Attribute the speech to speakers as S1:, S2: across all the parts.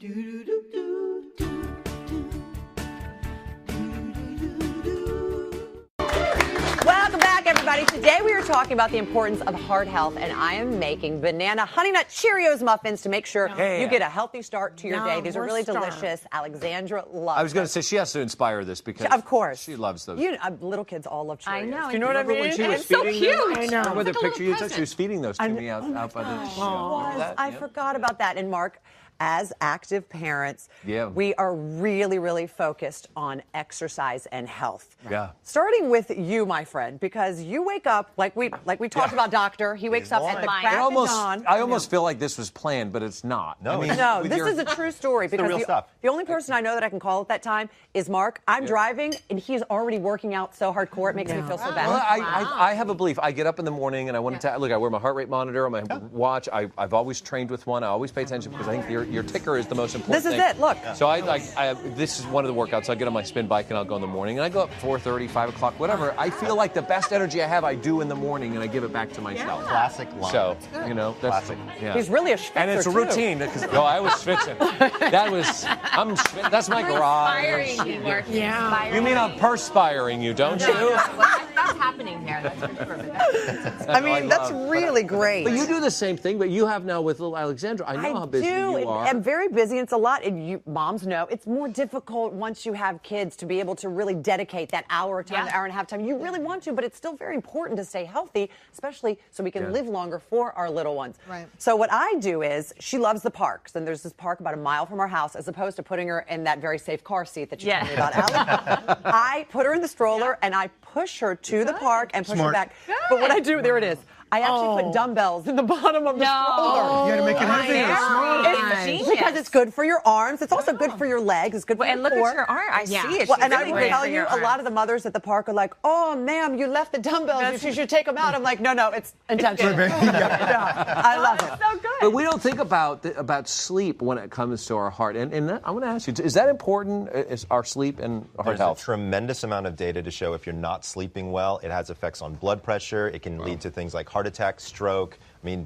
S1: Welcome back, everybody. Today we are talking about the importance of heart health, and I am making banana honey nut Cheerios muffins to make sure you get a healthy start to your day. These are really delicious. Alexandra loves
S2: I was going to say she has to inspire this because
S1: of course
S2: she loves those.
S1: Little kids all love Cheerios.
S3: I know.
S1: Do you know what I mean?
S2: When she was
S3: It's so
S2: feeding
S3: cute.
S2: them,
S3: I know.
S2: Remember the
S3: It's like a
S2: picture
S3: little
S2: you took? She was feeding those to me out by the show.
S1: I forgot about that. And Mark, as active parents, we are really, really focused on exercise and health.
S2: Yeah.
S1: Starting with you, my friend, because you wake up like we talked about. Doctor, he wakes up at the crack of dawn.
S2: I almost feel like this was planned, but it's not.
S1: No, this is a true story because the only person I know that I can call at that time is Mark. I'm driving and he's already working out so hardcore it makes me feel so bad.
S2: Well, I have a belief. I get up in the morning and I want to look. I wear my heart rate monitor on my watch. I've always trained with one. I always pay attention because I think your ticker is the most important thing.
S1: This is it. Look.
S2: So this is one of the workouts. I get on my spin bike and I'll go in the morning and I go up 4:30, 5 o'clock, whatever. I feel like the best energy I have, I do in the morning and I give it back to myself.
S4: Classic line.
S2: So that's
S4: classic.
S2: Yeah.
S1: He's really a schwitzer,
S2: and it's a routine because I was schwitzing. That's my garage.
S3: Inspiring you, Mark. Yeah.
S2: You mean I'm perspiring you, don't you?
S3: That's happening there. That's for sure.
S1: I mean, that's really great.
S2: But you do the same thing, but you have now with little Alexandra. I know how busy you are.
S1: I'm very busy. It's a lot. And moms know it's more difficult once you have kids to be able to really dedicate that hour of time, hour and a half time. You really want to, but it's still very important to stay healthy, especially so we can live longer for our little ones.
S5: Right.
S1: So what I do is she loves the parks, and there's this park about a mile from our house, as opposed to putting her in that very safe car seat that you told me about, Alex. I put her in the stroller and I push her to the park and push her back. But what I do, there it is. I actually put dumbbells in the bottom of the stroller.
S5: You had to make it heavy.
S1: It's because it's good for your arms. It's also good for your legs. It's good for
S3: and
S1: your
S3: look
S1: core.
S3: at your arm. I see it.
S1: Well, and I will tell you, a lot of the mothers at the park are like, "Oh, ma'am, you left the dumbbells. You should take them out." I'm like, "No, it's intentional." I love it.
S3: So good.
S2: But we don't think about sleep when it comes to our heart. And I want to ask you, is that important? Is our sleep and heart health?
S4: There's a tremendous amount of data to show if you're not sleeping well, it has effects on blood pressure. It can lead to things like heart attack, stroke,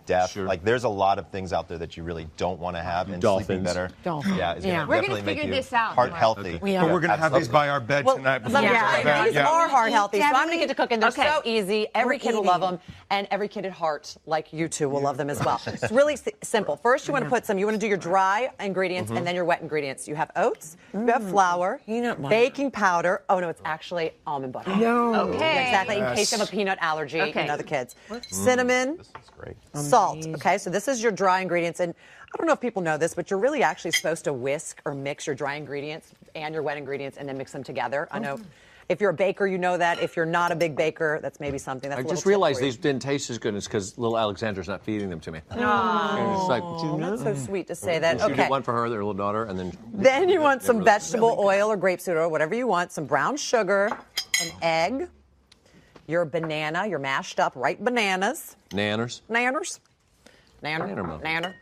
S4: death.
S2: Sure.
S4: Like, there's a lot of things out there that you really don't want to have. And sleeping better, is going to
S3: We're
S4: definitely make
S3: figure
S4: you
S3: this out,
S4: heart
S3: Mark.
S4: healthy.
S5: But we're going to have these by our bed tonight. Before we go to bed.
S1: These are heart healthy, so I'm going to get to cooking. They're
S3: Okay.
S1: so easy. Every kid will love them, and every kid at heart, like you two, will love them as well. It's really simple. First, you want to do your dry ingredients and then your wet ingredients. You have oats, you have flour, baking powder. Oh, no, it's actually almond butter.
S5: No.
S3: Okay.
S1: Yeah, exactly, in case you have a peanut allergy,
S3: Okay.
S1: the kids. Cinnamon,
S4: This is great.
S1: salt. Okay, so this is your dry ingredients. And I don't know if people know this, but you're really actually supposed to whisk or mix your dry ingredients and your wet ingredients and then mix them together. I know if you're a baker, you know that. If you're not a big baker, that's maybe something that's
S2: I just realized these didn't taste as good. It's because little Alexandra's not feeding them to me. And it's like,
S1: That's so sweet to say that.
S2: She
S1: Okay.
S2: did one for her, their little daughter, and then...
S1: Then you want some vegetable oil or grapeseed oil, whatever you want, some brown sugar, an egg, your banana, your mashed up ripe bananas.
S2: Nanners.
S1: Nanner.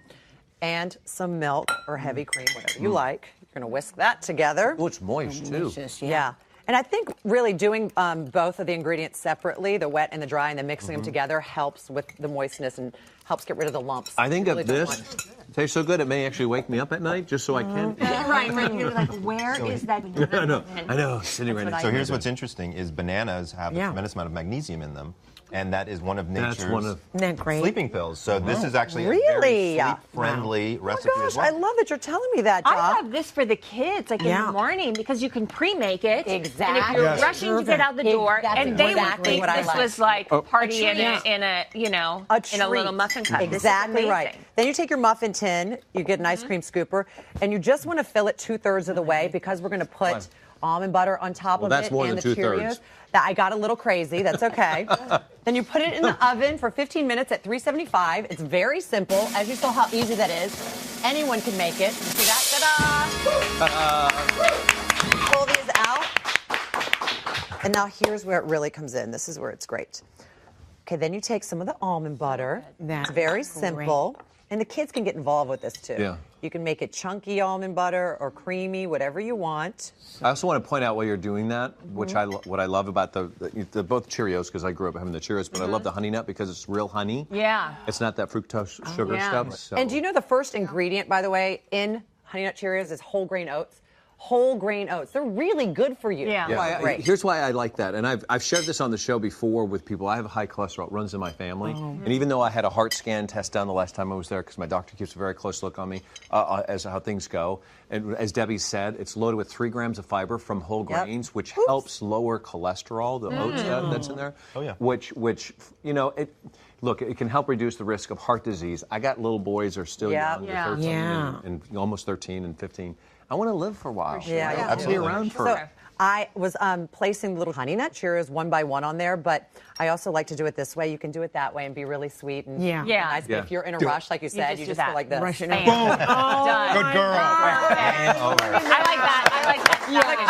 S1: And some milk or heavy cream, whatever you like. You're going to whisk that together.
S2: Oh, it's moist, too.
S1: Yeah. And I think really doing both of the ingredients separately, the wet and the dry, and then mixing them together helps with the moistness and helps get rid of the lumps.
S2: I think
S1: Really
S2: if
S1: don't
S2: this
S1: want-
S2: tastes so good, it may actually wake me up at night just so I can.
S3: Right. You're like, where is that?
S2: I know, sitting right next to
S4: So
S2: me.
S4: here's what's interesting is bananas have a tremendous amount of magnesium in them. And that is one of nature's
S5: Isn't that great?
S4: sleeping pills. So this is actually a
S1: Really?
S4: very sleep-friendly recipe
S1: Oh,
S4: as
S1: gosh, I
S4: well.
S1: love that you're telling me that, Job.
S3: I have this for the kids, like in the morning, because you can pre-make it.
S1: Exactly.
S3: And if you're
S5: Yes.
S3: rushing to get out the door,
S1: That's
S3: and they would
S1: exactly
S3: think
S1: what I
S3: this
S1: like.
S3: was like a party in
S1: treat.
S3: a
S1: A
S3: in a little
S1: treat.
S3: muffin cup. This is
S1: Exactly right.
S3: amazing.
S1: Then you take your muffin tin, you get an ice cream scooper, and you just want to fill it 2/3 of the way because we're going to put almond butter on top of
S2: that's
S1: it
S2: more
S1: and
S2: than
S1: the
S2: 2/3.
S1: Cheerios. That I got a little crazy. That's okay. Then you put it in the oven for 15 minutes at 375. It's very simple. As you saw how easy that is, anyone can make it. See that? Ta-da! Pull these out. And now here's where it really comes in. This is where it's great. Okay, then you take some of the almond butter. It's very simple. And the kids can get involved with this too.
S2: Yeah.
S1: You can make it chunky almond butter or creamy, whatever you want.
S2: I also want to point out while you're doing that, which what I love about the both Cheerios, because I grew up having the Cheerios, but I love the honey nut because it's real honey.
S3: Yeah.
S2: It's not that fructose sugar stuff. So.
S1: And do you know the first ingredient, by the way, in Honey Nut Cheerios is whole grain oats. Whole grain oats. They're really good for you.
S3: Yeah.
S1: Great.
S2: Here's why I like that, and I've shared this on the show before with people. I have high cholesterol. It runs in my family, and even though I had a heart scan test done the last time I was there, because my doctor keeps a very close look on me as how things go, and as Debbie said, it's loaded with 3 grams of fiber from whole grains, which helps lower cholesterol. The oats that's in there, which Look, it can help reduce the risk of heart disease. I got little boys who are still young, they're 13 and almost 13 and 15. I want to live for a while.
S1: Yeah,
S2: I want to be around for.
S1: So I was placing little Honey Nut Cheerios one by one on there, but I also like to do it this way. You can do it that way and be really sweet and nice. But if you're in a rush, like you said, you just go like this.
S5: Boom.
S3: Done.
S5: Good girl.
S3: I like that.